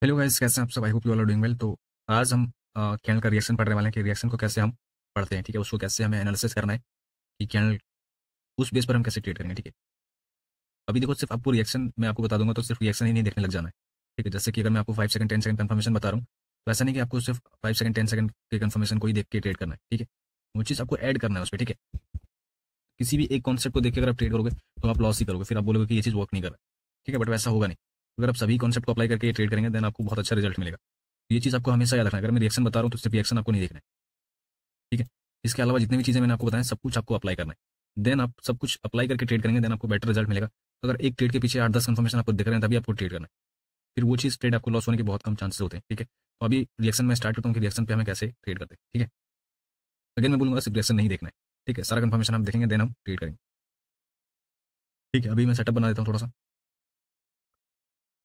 Hello guys, कैसे हैं आप सब? I hope you all are doing well. तो आज हम कैंडल का रिएक्शन पढ़ने वाले हैं कि रिएक्शन को कैसे हम पढ़ते हैं, ठीक है। उसको कैसे हमें एनालिसिस करना है कि कैंडल उस बेस पर हम कैसे ट्रेड करेंगे, ठीक है। अभी देखो, सिर्फ आपको रिएक्शन मैं आपको बता दूंगा तो सिर्फ रिएक्शन ही नहीं देखने लग जाना है, ठीक है। जैसे कि अगर मैं आपको 5 सेकंड 10 सेकंड कंफर्मेशन बता रहा हूँ, तो ऐसा नहीं कि आपको सिर्फ 5 सेकंड 10 सेकंड के कंफर्मेशन को ही देख के ट्रेड करना है, ठीक है। वो चीज़ आपको ऐड करना है उस पर, ठीक है। किसी भी एक कॉन्सेप्ट को देख के अगर आप ट्रेड करोगे तो आप लॉस ही करोगे, फिर आप बोलोगे कि ये चीज़ वर्क नहीं कर रहा है, ठीक है। बट वैसा होगा नहीं। अगर आप सभी कॉन्सेप्ट को अप्लाई करके ट्रेड करेंगे देन आपको बहुत अच्छा रिजल्ट मिलेगा। ये चीज़ आपको हमेशा याद रखना है। अगर मैं रिएक्शन बता रहा हूँ तो सिर्फ रिएक्शन आपको नहीं देखना है, ठीक है। इसके अलावा जितनी भी चीज़ें मैंने आपको बताया सब कुछ आपको अप्लाई करना है। देन आप सब कुछ अप्लाई करके ट्रेड करेंगे देन आपको बेटर रिजल्ट मिलेगा। तो अगर एक ट्रेड के पीछे 8-10 कंफर्मेशन आपको दिख रहे हैं तभी आपको ट्रेड करना है, फिर वो चीज़ ट्रेड आपको लॉस होने के बहुत कम चांसेस होते हैं, ठीक है। तो अभी रिएक्शन में स्टार्ट करता हूँ कि रिएक्शन पे हमें कैसे ट्रेड करते हैं, ठीक है। अगेन मैं बोलूँगा सिर्फ रिएक्शन नहीं देखना है, ठीक है। सारा कंफर्मेशन हम देखेंगे देन हम ट्रेड करेंगे, ठीक है। अभी मैं सेटअप बना देता हूँ थोड़ा सा।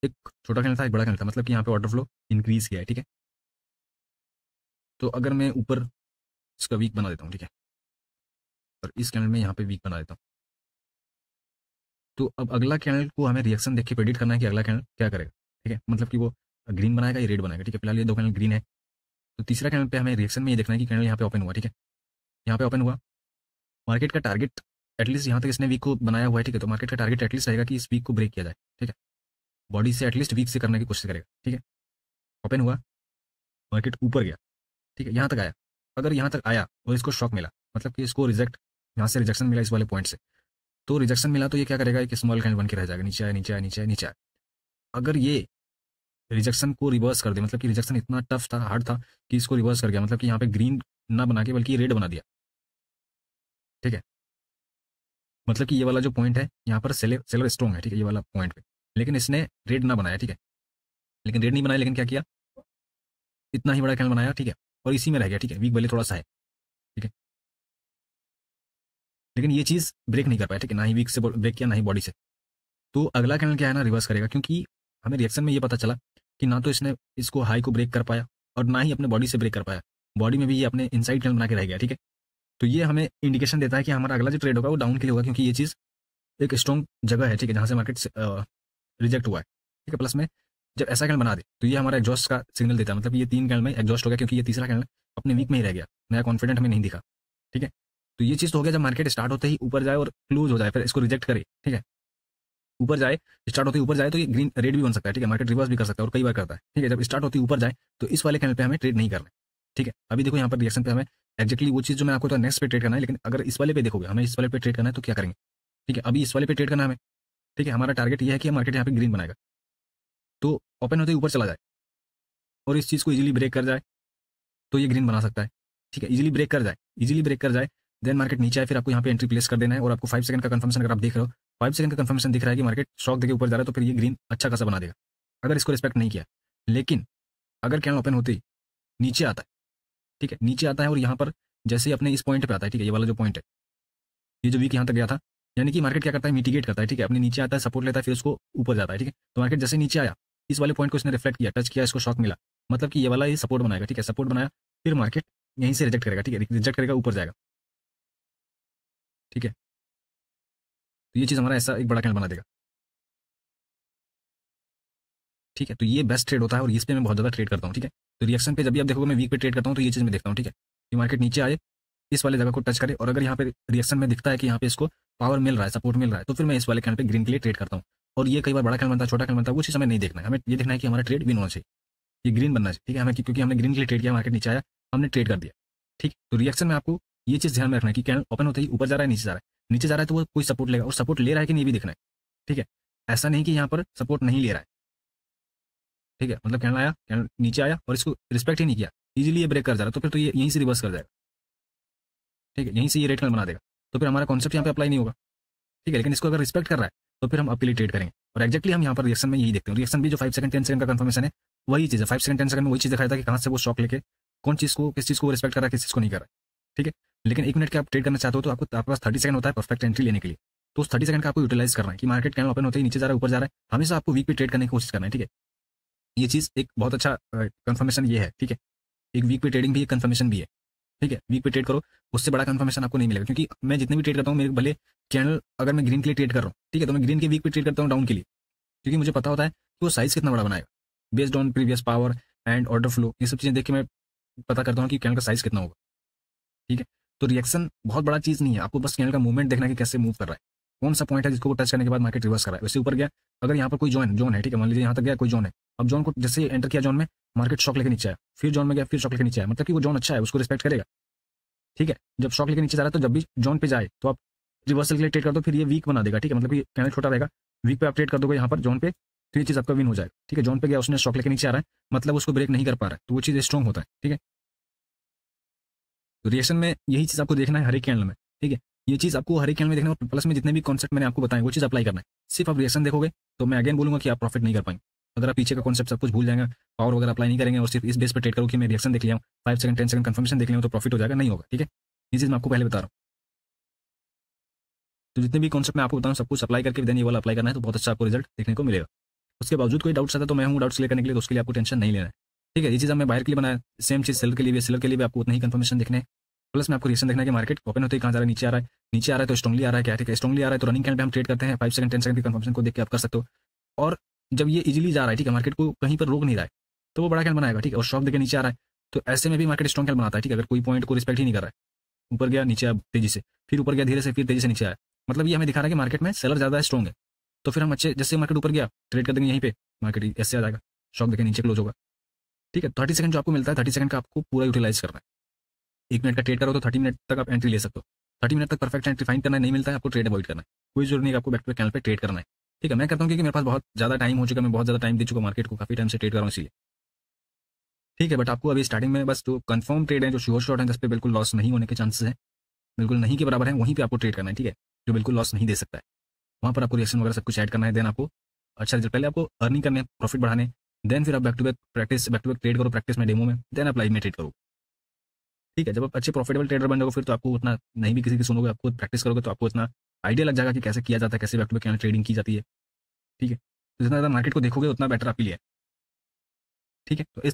एक छोटा कैंडल था, एक बड़ा कैंडल था, मतलब कि यहाँ पे ऑर्डर फ्लो इंक्रीज किया है, ठीक है। तो अगर मैं ऊपर इसका वीक बना देता हूँ, ठीक है, और इस कैंडल में यहाँ पे वीक बना देता हूँ, तो अब अगला कैंडल को हमें रिएक्शन देख के प्रेडिक्ट करना है कि अगला कैंडल क्या करेगा, ठीक है। मतलब कि वो ग्रीन बनाएगा या रेड बनाएगा, ठीक है। फिलहाल ये दो कैंडल ग्रीन है, तो तीसरा कैंडल पे हमें रिएक्शन में ये देखना है कि कैंडल यहाँ पे ओपन हुआ, ठीक है। यहाँ पे ओपन हुआ, मार्केट का टारगेट एटलीस्ट यहाँ तक इसने वीक को बनाया हुआ है, ठीक है। तो मार्केट का टारगेट एटलीस्ट रहेगा कि इस वीक को ब्रेक किया जाए, ठीक है। बॉडी से एटलीस्ट वीक से करने की कोशिश करेगा, ठीक है। ओपन हुआ, मार्केट ऊपर गया, ठीक है, यहाँ तक आया। अगर यहाँ तक आया और इसको शॉक मिला, मतलब कि इसको रिजेक्ट, यहाँ से रिजेक्शन मिला इस वाले पॉइंट से, तो रिजेक्शन मिला तो ये क्या करेगा, एक स्मॉल कैंडल बन के रह जाएगा, नीचे आया नीचे आया नीचे आया नीचे आया। अगर ये रिजेक्शन को रिवर्स कर दे, मतलब कि रिजेक्शन इतना टफ था, हार्ड था कि इसको रिवर्स कर गया, मतलब कि यहाँ पे ग्रीन ना बना के बल्कि रेड बना दिया, ठीक है। मतलब कि ये वाला जो पॉइंट है यहाँ पर सेलर सेलर स्ट्रॉन्ग है, ठीक है, ये वाला पॉइंट पे, लेकिन इसने रेड ना बनाया, ठीक है। लेकिन रेड नहीं बनाया, लेकिन क्या किया, इतना ही बड़ा कैंडल बनाया, ठीक है, और इसी में रह गया, ठीक है। वीक भले थोड़ा सा है, ठीक है, लेकिन ये चीज ब्रेक नहीं कर पाया, ठीक है। ना ही वीक से ब्रेक किया, ना ही बॉडी से। तो अगला कैंडल क्या है ना, रिवर्स करेगा, क्योंकि हमें रिएक्शन में ये पता चला कि ना तो इसने इसको हाई को ब्रेक कर पाया और ना ही अपने बॉडी से ब्रेक कर पाया। बॉडी में भी ये अपने इनसाइड कैंडल बना के रह गया, ठीक है। तो ये हमें इंडिकेशन देता है कि हमारा अगला जो ट्रेड होगा वो डाउन के लिए होगा, क्योंकि ये चीज एक स्ट्रॉन्ग जगह है, ठीक है, जहां से मार्केट रिजेक्ट हुआ है, ठीक है। प्लस में जब ऐसा कैंडल बना दे तो ये हमारा एग्जॉस्ट का सिग्नल देता है, मतलब ये 3 कैंडल में एग्जॉस्ट हो गया, क्योंकि ये तीसरा कैंडल अपने वीक में ही रह गया, नया कॉन्फिडेंट हमें नहीं दिखा, ठीक है। तो ये चीज तो हो गया जब मार्केट स्टार्ट होते ही ऊपर जाए और क्लोज हो जाए, फिर इसको रिजेक्ट करे, ठीक है। ऊपर जाए, स्टार्ट होते ही ऊपर जाए तो ये ग्रीन रेड भी बन सकता है, ठीक है। मार्केट रिवर्स भी कर सकता है और कई बार करता है, ठीक है। जब स्टार्ट होती है ऊपर जाए तो इस वाले कैंडल पे हमें ट्रेड नहीं करना है, ठीक है। अभी देखो यहाँ पर रिएक्शन पे हमें एक्जैक्टली वो चीज जो मैं आपको तो नेक्स्ट पे ट्रेड करना है, लेकिन अगर इस वाले पे देखोगे हमें इस वाले पे ट्रेड करना है तो क्या करेंगे, ठीक है। अभी इस वाले पे ट्रेड करना है हमें, ठीक है। हमारा टारगेट ये है कि मार्केट यहाँ पे ग्रीन बनाएगा, तो ओपन होते ही ऊपर चला जाए और इस चीज को इजीली ब्रेक कर जाए तो ये ग्रीन बना सकता है, ठीक है। इजीली ब्रेक कर जाए, इजीली ब्रेक कर जाए, देन मार्केट नीचे आए, फिर आपको यहाँ पे एंट्री प्लेस कर देना है। और आपको 5 सेकंड का कंफर्मेशन अगर आप देख रहे हो, 5 सेकंड का कंफर्मेशन दिख रहा है कि मार्केट शॉक देके ऊपर जा रहा है, तो फिर ये ग्रीन अच्छा खासा बना देगा अगर इसको रिस्पेक्ट नहीं किया। लेकिन अगर कैंडल ओपन होते ही नीचे आता है, ठीक है, नीचे आता है और यहाँ पर जैसे ही अपने इस पॉइंट पे आता है, ठीक है, ये वाला जो पॉइंट है, ये जो वीक यहाँ तक गया था, यानी कि मार्केट क्या करता है, मिटिगेट करता है, ठीक है। अपने नीचे आता है, सपोर्ट लेता है, फिर उसको ऊपर जाता है, ठीक है। तो मार्केट जैसे नीचे आया, इस वाले पॉइंट को इसने रिफ्लेक्ट किया, टच किया, इसको शॉक मिला, मतलब कि ये वाला ये सपोर्ट बनाएगा, ठीक है। सपोर्ट बनाया, फिर मार्केट यहीं से रिजेक्ट करेगा, ठीक है, रिजेक्ट करेगा, ऊपर जाएगा, ठीक है। तो ये चीज हमारा ऐसा एक बड़ा कैंडल बना देगा, ठीक है। तो ये बेस्ट ट्रेड होता है और इस पे मैं बहुत ज्यादा ट्रेड करता हूँ, ठीक है। तो रिएक्शन पे जब भी आप देखोगे मैं वीक पे ट्रेड करता हूँ तो ये चीज मैं देखता हूँ, ठीक है, कि मार्केट नीचे आए, इस वाले जगह को टच करे, और अगर यहाँ पे रिएक्शन में दिखता है कि यहाँ पे इसको पावर मिल रहा है, सपोर्ट मिल रहा है, तो फिर मैं इस वाले कैंडल पे ग्रीन के लिए ट्रेड करता हूँ। और ये कई बार बड़ा कैंडल बनता है, छोटा कैंडल बनता है, वो चीज हमें नहीं देखना है। हमें ये देखना है कि हमारा ट्रेड विन होना चाहिए, ये ग्रीन बनना चाहिए, ठीक है। हमें क्योंकि हमने ग्रीन के लिए ट्रेड किया, मार्केट नीचे आया, हमने ट्रेड कर दिया, ठीक। तो रिएक्शन में आपको ये चीज ध्यान में रखना है कि कैंडल ओपन होते ही ऊपर जा रहा है, नीचे जा रहा है, नीचे जा रहा है तो वो कोई सपोर्ट लेगा, और सपोर्ट ले रहा है कि नहीं भी देखना है, ठीक है। ऐसा नहीं कि यहाँ पर सपोर्ट नहीं ले रहा है, ठीक है। मतलब कैंडल आया, कैंडल नीचे आया और इसको रिस्पेक्ट ही नहीं किया, इजीली ये ब्रेक कर जा रहा है, तो फिर तो ये यहीं से रिवर्स कर जाएगा, ठीक है, यहीं से ये रेड कैंडल बना देगा, तो फिर हमारा कॉन्सेप्ट यहाँ पे अप्लाई नहीं होगा, ठीक है। लेकिन इसको अगर रिस्पेक्ट कर रहा है तो फिर हम आपके लिए ट्रेड करेंगे। और एक्जैक्टली हम यहाँ पर रिएक्शन में यही देखते हैं। रिएक्शन भी जो 5 सेकंड 10 सेकंड का कंफर्मेशन है, वही चीज़ है। 5 सेकंड 10 सेकंड में वही चीज़ दिखाया था कि कहाँ से वो शॉक लेके कौन चीज़ को, किस चीज़ को रिस्पेक्ट कर रहा है, किस चीज़ को नहीं कर रहा है, ठीक है। लेकिन 1 मिनट के आप ट्रेड करना चाहते हो तो आपके पास 30 सेकंड होता है परफेक्ट एंट्री लेने के लिए। तो उस 30 सेकंड का आपको यूटिलाइज करना है कि मार्केट कैंडल ओपन होते ही नीचे जा रहा है, ऊपर जा रहा है, हमेशा आपको वीक पे ट्रेड करने की कोशिश करना है, ठीक है। ये चीज़ एक बहुत अच्छा कंफर्मेशन ये है, ठीक है। एक वीक पे ट्रेडिंग भी एक कंफर्मेशन भी है, ठीक है। वीक पे ट्रेड करो, उससे बड़ा कंफर्मेशन आपको नहीं मिलेगा, क्योंकि मैं जितने भी ट्रेड करता हूँ, मेरे भले कैंडल अगर मैं ग्रीन के लिए ट्रेड कर रहा हूँ, ठीक है, तो मैं ग्रीन के वीक पे ट्रेड करता हूँ डाउन के लिए, क्योंकि मुझे पता होता है कि वो साइज कितना बड़ा बनाएगा, based on previous power and order flow, ये सब चीज़ें देख के मैं पता करता हूँ कि कैंडल का साइज कितना होगा। ठीक है, तो रिएक्शन बहुत बड़ा चीज़ नहीं है, आपको बस कैंडल का मूवमेंट देखना है कि कैसे मूव कर रहा है, कौन सा पॉइंट है जिसको टच करने के बाद मार्केट रिवर्स कर रहा है। वैसे ऊपर गया, अगर यहाँ पर कोई जोन है, ठीक है, मान लीजिए यहाँ तक गया कोई जोन है, अब जोन को जैसे एंटर किया जोन में, मार्केट शॉक लेके नीचे आया, फिर जोन में गया, फिर शॉक लेके नीचे आया, मतलब कि वो जोन अच्छा है, उसको रिस्पेक्ट करेगा। ठीक है, जब शॉक लेके नीचे जा रहा है तो जब भी जोन पे जाए तो आप रिवर्सल के लिए ट्रेड कर दो, फिर ये वीक बना देगा। ठीक है, मतलब कि कैंडल छोटा रहेगा, वीक पे आप ट्रेड कर दोगे यहाँ पर जोन पे, तो ये चीज़ आपका विन हो जाएगा। ठीक है, जोन पे गया, उसने शॉक लेके नीचे आ रहा है, मतलब उसको ब्रेक नहीं कर पा रहा है, तो वो चीज़ स्ट्रॉन्ग होता है। ठीक है, तो रिएक्शन में यही चीज़ आपको देखना है हर एक कैंडल में। ठीक है, ये चीज़ आपको हर एक कैंडल में देखना है, और प्लस में जितने भी कॉन्सेप्ट मैंने आपको बताए वो चीज़ अप्लाई करना है। सिर्फ आप रिएक्शन देखोगे तो मैं अगेन बोलूंगा कि आप प्रॉफिट नहीं कर पाएंगे। अगर आप पीछे का कॉन्सेप्ट सब कुछ भूल जाएंगे, पावर वगैरह अप्लाई नहीं करेंगे और सिर्फ इस बेस पर ट्रेड करो कि मैं रिएक्शन देख लिया हूँ, 5 सेकंड 10 सेकंड कंफर्मेशन देख लिया हूँ तो प्रॉफिट हो जाएगा, नहीं होगा। ठीक है, ये चीज़ मैं आपको पहले बता रहा हूँ। तो जितने भी कॉन्सेप्ट मैं आपको बताऊँ सब कुछ अप्लाई करके देन ये वाला अप्लाई करना है, तो बहुत अच्छा आपको रिजल्ट देखने को मिलेगा। उसके बावजूद कोई डाउट्स आता है तो मैं हूँ डाउट्स क्लियर करने के लिए, तो उसके लिए आपको टेंशन नहीं लेना है। ठीक है, ये चीज़ मैं बाहर के लिए बनाया, सेम चीज़ सेलर के लिए भी आपको उतना ही कंफर्मेशन देखने हैं। प्लस में आपको रिएक्शन देखना है कि मार्केट ओपन होते ही कहाँ जा रहा है, नीचे आ रहा है, नीचे आ रहा है तो स्ट्रॉन्गली आ रहा है क्या। ठीक है, स्ट्रॉन्गली आ रहा है तो रनिंग कैंडल पे हम ट्रेड करते हैं, 5 सेकंड 10 सेकंड की कंफर्मेशन को देख के आप कर सकते हो। और जब ये इजीली जा रहा है, ठीक है, मार्केट को कहीं पर रोक नहीं रहा है, तो वो बड़ा कैंडल बनाएगा। ठीक है, और शॉक देके नीचे आ रहा है, तो ऐसे में भी मार्केट स्ट्रॉन्ग कैंडल बनाता है। ठीक है, अगर कोई पॉइंट को रिस्पेक्ट ही नहीं कर रहा है, ऊपर गया नीचे आया तेजी से, फिर ऊपर गया धीरे से, फिर तेजी से नीचे आया, मतलब ये हमें दिखा रहा है कि मार्केट में सेलर ज़्यादा स्ट्रॉन्ग है। तो फिर हम अच्छे, जैसे मार्केट ऊपर गया ट्रेड कर देंगे यहीं पे, मार्केट ऐसे आ जाएगा, शॉक देके नीचे क्लोज होगा। ठीक है, 30 सेकंड जो आपको मिलता है, 30 सेकंड का आपको पूरा यूटिलाइज करना है। 1 मिनट का ट्रेड करो तो 30 मिनट तक आप एंट्री ले सकते हो। 30 मिनट तक परफेक्ट एंट्री फाइंड करना है, नहीं मिलता है आपको ट्रेड अवॉइड करना है। कोई जरूरी नहीं है आपको बैक टू बैक कैंडल पे ट्रेड करना है। ठीक है, मैं करता हूँ क्योंकि मेरे पास बहुत ज़्यादा टाइम हो चुका है, मैं बहुत ज़्यादा टाइम दे चुका मार्केट को, काफी टाइम से ट्रेड कर रहा हूँ इसलिए। ठीक है, बट आपको अभी स्टार्टिंग में बस जो कंफर्म ट्रेड है, जो श्योर शॉट है, जिस पे बिल्कुल लॉस नहीं होने के चांसेस है, बिल्कुल नहीं के बराबर है, वहीं पे आपको ट्रेड करना है। ठीक है, जो बिल्कुल लॉस नहीं दे सकता है, वहाँ पर आपको रिएक्शन वगैरह सब कुछ ऐड करना है, देन आपको अच्छा रिजल्ट, पहले आपको अर्निंग करने, प्रॉफिट बढ़ाने, देन फिर आप back to back practice, back to back trade करो, प्रैक्टिस में, डेमो में, देन आप लाइव में ट्रेड करो। ठीक है, जब आप अच्छे प्रॉफिटेबल ट्रेडर बन जाओगे फिर तो आपको उतना नहीं भी किसी की सुनोगे, आपको प्रैक्टिस करोगे तो आपको इतना आइडिया लग जाएगा कि कैसे किया जाता है, कैसे बैक टू बैक ट्रेडिंग की जाती है। ठीक है, तो जितना ज़्यादा मार्केट को देखोगे उतना बेटर आपके लिए है। ठीक है, तो इस